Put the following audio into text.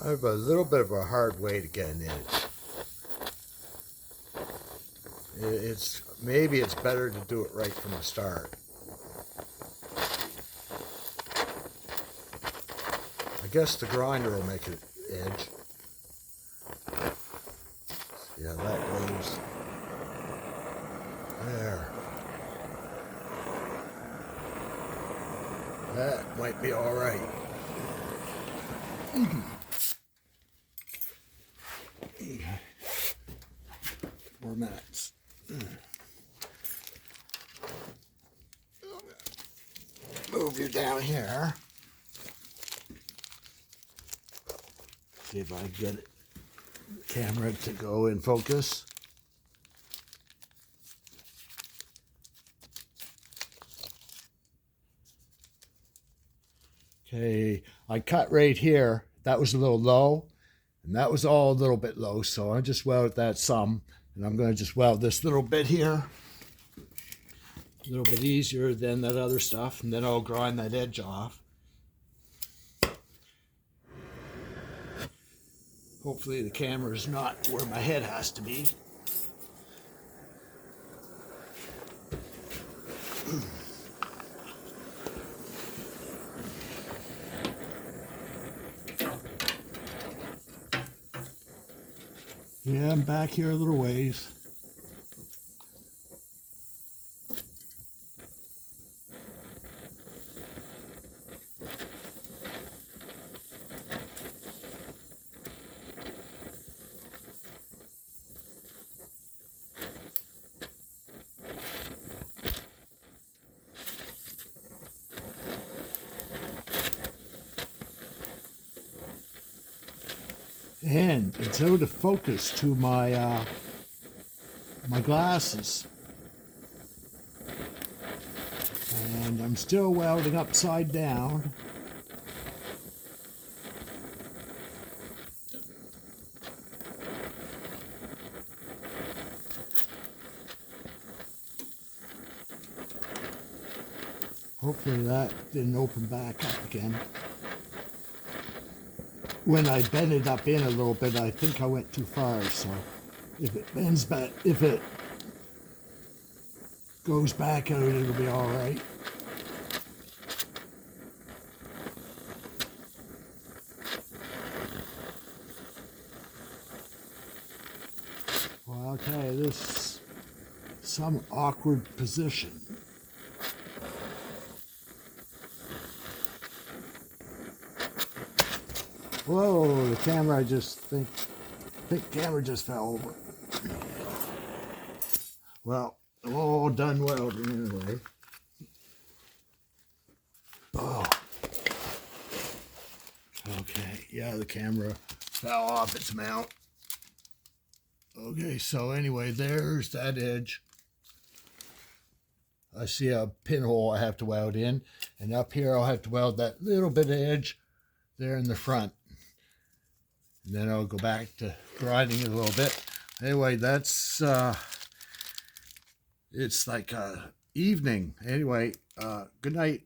I have a little bit of a hard way to get an edge. Maybe it's better to do it right from the start. I guess the grinder will make it edge. Yeah, that goes there. That might be all right. 4 minutes. Move you down here. See if I can get it, the camera to go in focus. Okay, I cut right here. That was a little low, and that was all a little bit low, so I just welded that some, and I'm going to just weld this little bit here. A little bit easier than that other stuff, and then I'll grind that edge off. Hopefully the camera is not where my head has to be. Yeah, I'm back here a little ways. And it's out of focus to my my glasses. And I'm still welding upside down. Hopefully that didn't open back up again. When I bent it up in a little bit, I think I went too far, so if it bends back, if it goes back out, it'll be all right. Well, I'll tell you, this is some awkward position. Whoa, the camera, I think camera just fell over. Well, I'm all done welding anyway. Oh. Okay, yeah, the camera fell off its mount. Okay, so anyway, there's that edge. I see a pinhole I have to weld in, and up here I'll have to weld that little bit of edge there in the front. And then I'll go back to grinding it a little bit. Anyway, that's, it's like evening. Anyway, good night.